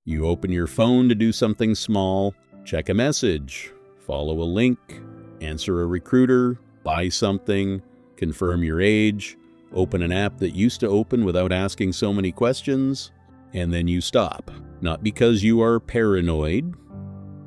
You open your phone to do something small, check a message, follow a link, answer a recruiter, buy something, confirm your age, open an app that used to open without asking so many questions, and then you stop. Not because you are paranoid,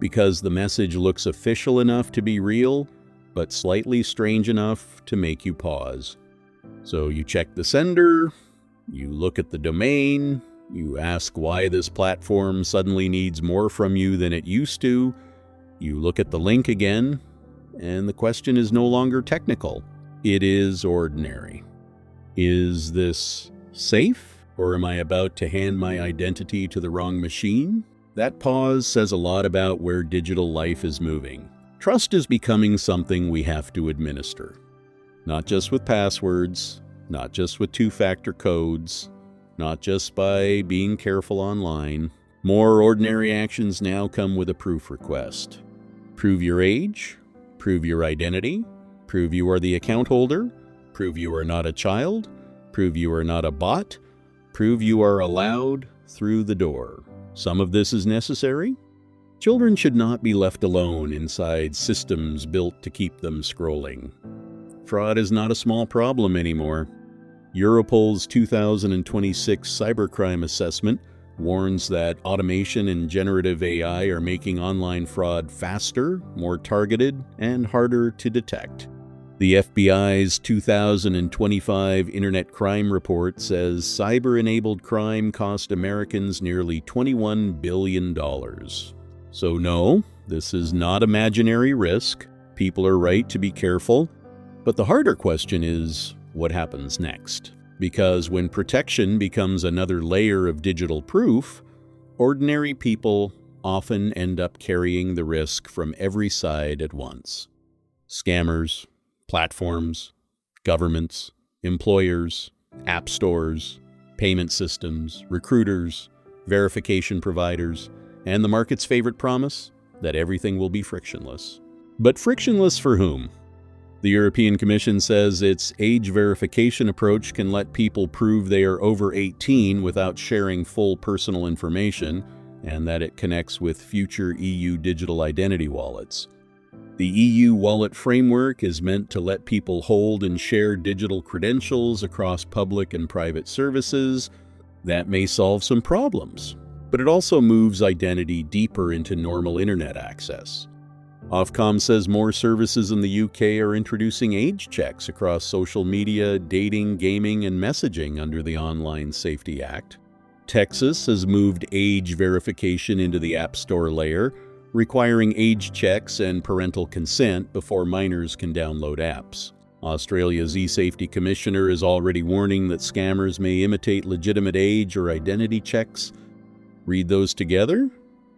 because the message looks official enough to be real, but slightly strange enough to make you pause. So you check the sender, you look at the domain, you ask why this platform suddenly needs more from you than it used to, you look at the link again, and the question is no longer technical. It is ordinary. Is this safe? Or am I about to hand my identity to the wrong machine? That pause says a lot about where digital life is moving. Trust is becoming something we have to administer. Not just with passwords, not just with two-factor codes, not just by being careful online. More ordinary actions now come with a proof request. Prove your age, prove your identity, prove you are the account holder, prove you are not a child, prove you are not a bot, prove you are allowed through the door. Some of this is necessary. Children should not be left alone inside systems built to keep them scrolling. Fraud is not a small problem anymore. Europol's 2026 cybercrime assessment warns that automation and generative AI are making online fraud faster, more targeted, and harder to detect. The FBI's 2025 Internet Crime Report says cyber-enabled crime cost Americans nearly $21 billion. So no, this is not imaginary risk. People are right to be careful. But the harder question is, what happens next? Because when protection becomes another layer of digital proof, ordinary people often end up carrying the risk from every side at once. Scammers, platforms, governments, employers, app stores, payment systems, recruiters, verification providers, and the market's favorite promise that everything will be frictionless. But frictionless for whom? The European Commission says its age verification approach can let people prove they are over 18 without sharing full personal information, and that it connects with future EU digital identity wallets. The EU Wallet Framework is meant to let people hold and share digital credentials across public and private services. That may solve some problems, but it also moves identity deeper into normal internet access. Ofcom says more services in the UK are introducing age checks across social media, dating, gaming, and messaging under the Online Safety Act. Texas has moved age verification into the App Store layer, requiring age checks and parental consent before minors can download apps. Australia's eSafety Commissioner is already warning that scammers may imitate legitimate age or identity checks. Read those together,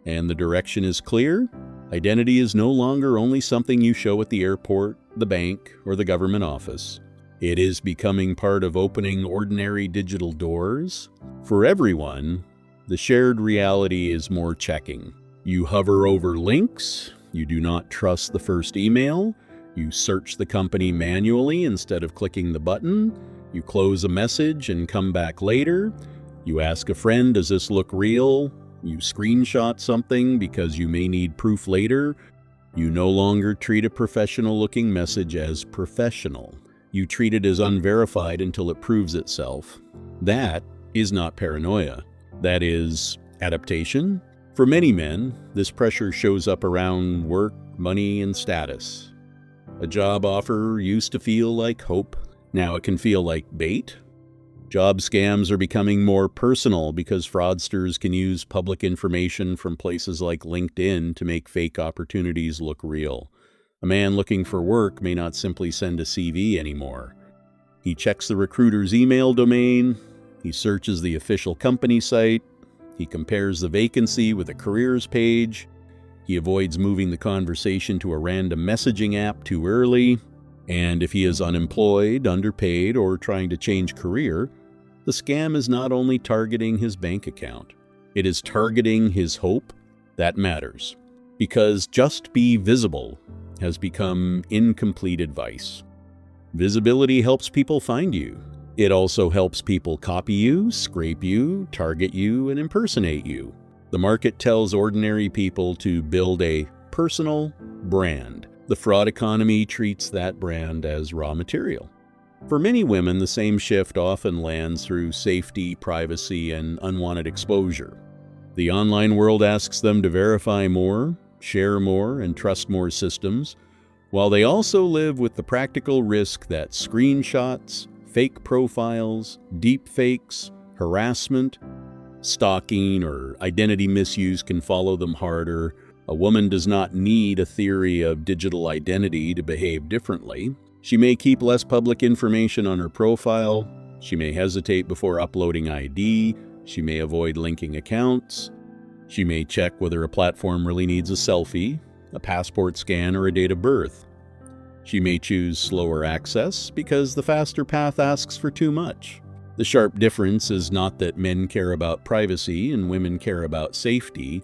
and the direction is clear. Identity is no longer only something you show at the airport, the bank, or the government office. It is becoming part of opening ordinary digital doors. For everyone, the shared reality is more checking. You hover over links, you do not trust the first email, you search the company manually instead of clicking the button, you close a message and come back later, you ask a friend, does this look real? You screenshot something because you may need proof later. You no longer treat a professional-looking message as professional. You treat it as unverified until it proves itself. That is not paranoia. That is adaptation. For many men, this pressure shows up around work, money, and status. A job offer used to feel like hope. Now it can feel like bait. Job scams are becoming more personal because fraudsters can use public information from places like LinkedIn to make fake opportunities look real. A man looking for work may not simply send a CV anymore. He checks the recruiter's email domain, he searches the official company site, he compares the vacancy with a careers page, he avoids moving the conversation to a random messaging app too early, and if he is unemployed, underpaid, or trying to change career, the scam is not only targeting his bank account, it is targeting his hope. That matters, because just be visible has become incomplete advice. Visibility helps people find you. It also helps people copy you, scrape you, target you, and impersonate you. The market tells ordinary people to build a personal brand. The fraud economy treats that brand as raw material. For many women, the same shift often lands through safety, privacy, and unwanted exposure. The online world asks them to verify more, share more, and trust more systems, while they also live with the practical risk that screenshots, fake profiles, deepfakes, harassment, stalking, or identity misuse can follow them harder. A woman does not need a theory of digital identity to behave differently. She may keep less public information on her profile. She may hesitate before uploading ID. She may avoid linking accounts. She may check whether a platform really needs a selfie, a passport scan, or a date of birth. She may choose slower access because the faster path asks for too much. The sharp difference is not that men care about privacy and women care about safety.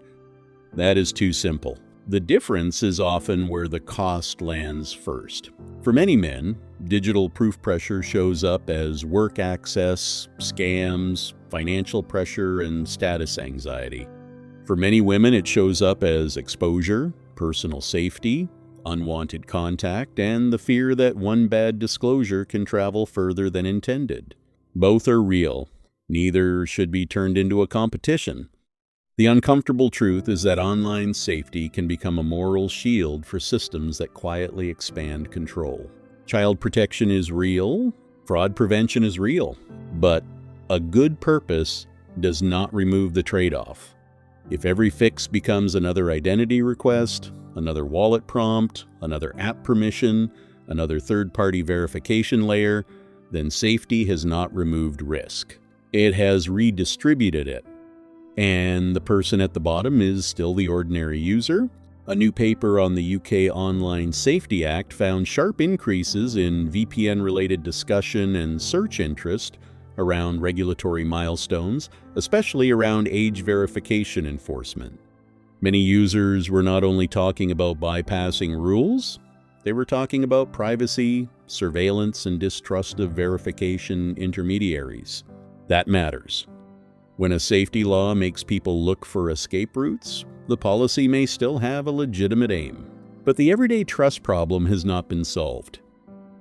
That is too simple. The difference is often where the cost lands first. For many men, digital proof pressure shows up as work access, scams, financial pressure, and status anxiety. For many women, it shows up as exposure, personal safety, unwanted contact, and the fear that one bad disclosure can travel further than intended. Both are real. Neither should be turned into a competition. The uncomfortable truth is that online safety can become a moral shield for systems that quietly expand control. Child protection is real, fraud prevention is real, but a good purpose does not remove the trade-off. If every fix becomes another identity request, another wallet prompt, another app permission, another third-party verification layer, then safety has not removed risk. It has redistributed it. And the person at the bottom is still the ordinary user. A new paper on the UK Online Safety Act found sharp increases in VPN-related discussion and search interest around regulatory milestones, especially around age verification enforcement. Many users were not only talking about bypassing rules, they were talking about privacy, surveillance, and distrust of verification intermediaries. That matters. When a safety law makes people look for escape routes, the policy may still have a legitimate aim. But the everyday trust problem has not been solved.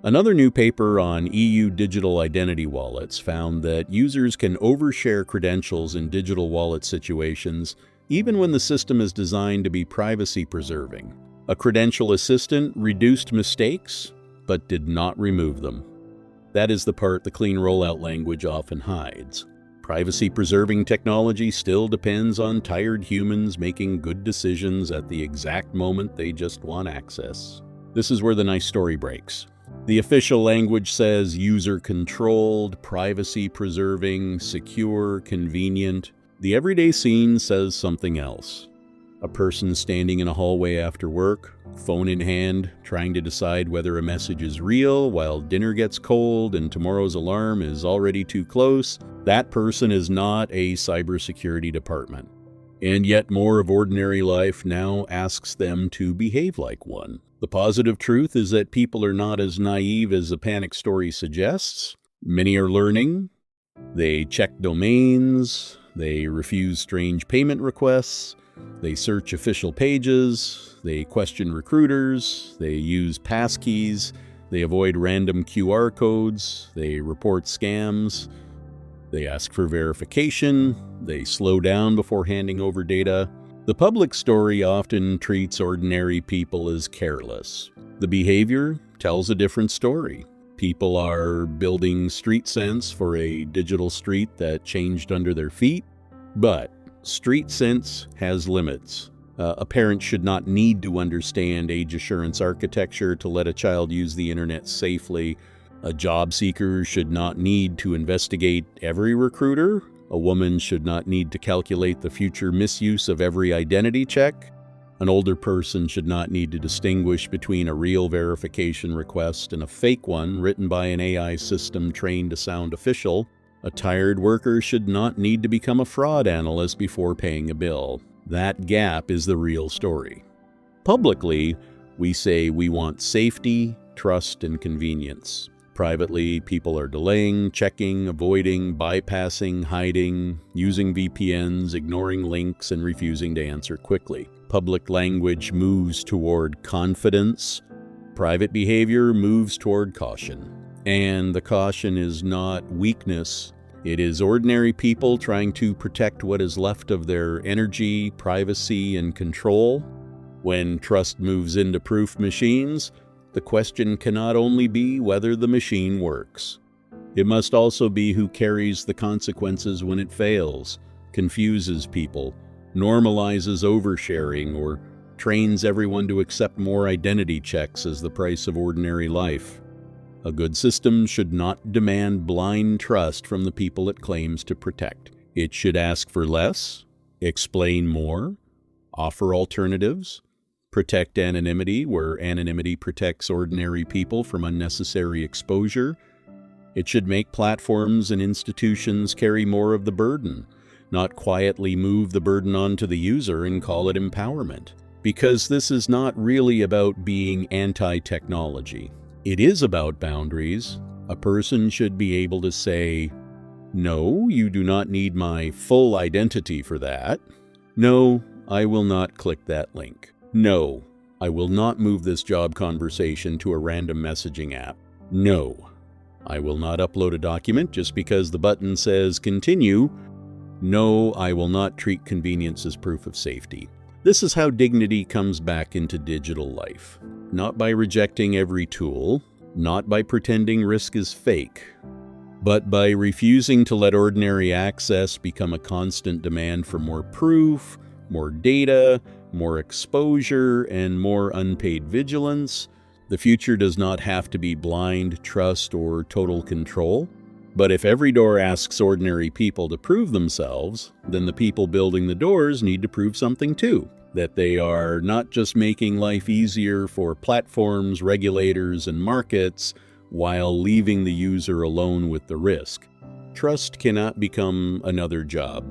Another new paper on EU digital identity wallets found that users can overshare credentials in digital wallet situations even when the system is designed to be privacy-preserving. A credential assistant reduced mistakes, but did not remove them. That is the part the clean rollout language often hides. Privacy-preserving technology still depends on tired humans making good decisions at the exact moment they just want access. This is where the nice story breaks. The official language says user-controlled, privacy-preserving, secure, convenient. The everyday scene says something else. A person standing in a hallway after work, phone in hand, trying to decide whether a message is real while dinner gets cold and tomorrow's alarm is already too close. That person is not a cybersecurity department. And yet more of ordinary life now asks them to behave like one. The positive truth is that people are not as naive as the panic story suggests. Many are learning. They check domains. They refuse strange payment requests. They search official pages, they question recruiters, they use passkeys, they avoid random QR codes, they report scams, they ask for verification, they slow down before handing over data. The public story often treats ordinary people as careless. The behavior tells a different story. People are building street sense for a digital street that changed under their feet, but street sense has limits. A parent should not need to understand age assurance architecture to let a child use the internet safely. A job seeker should not need to investigate every recruiter. A woman should not need to calculate the future misuse of every identity check. An older person should not need to distinguish between a real verification request and a fake one written by an AI system trained to sound official. A tired worker should not need to become a fraud analyst before paying a bill. That gap is the real story. Publicly, we say we want safety, trust, and convenience. Privately, people are delaying, checking, avoiding, bypassing, hiding, using VPNs, ignoring links, and refusing to answer quickly. Public language moves toward confidence. Private behavior moves toward caution. And the caution is not weakness. It is ordinary people trying to protect what is left of their energy, privacy, and control. When trust moves into proof machines, the question cannot only be whether the machine works. It must also be who carries the consequences when it fails, confuses people, normalizes oversharing, or trains everyone to accept more identity checks as the price of ordinary life. A good system should not demand blind trust from the people it claims to protect. It should ask for less, explain more, offer alternatives, protect anonymity where anonymity protects ordinary people from unnecessary exposure. It should make platforms and institutions carry more of the burden, not quietly move the burden onto the user and call it empowerment. Because this is not really about being anti-technology. It is about boundaries. A person should be able to say, "No, you do not need my full identity for that. No, I will not click that link. No, I will not move this job conversation to a random messaging app. No, I will not upload a document just because the button says continue. No, I will not treat convenience as proof of safety." This is how dignity comes back into digital life. Not by rejecting every tool, not by pretending risk is fake, but by refusing to let ordinary access become a constant demand for more proof, more data, more exposure, and more unpaid vigilance. The future does not have to be blind trust or total control. But if every door asks ordinary people to prove themselves, then the people building the doors need to prove something too. That they are not just making life easier for platforms, regulators, and markets, while leaving the user alone with the risk. Trust cannot become another job.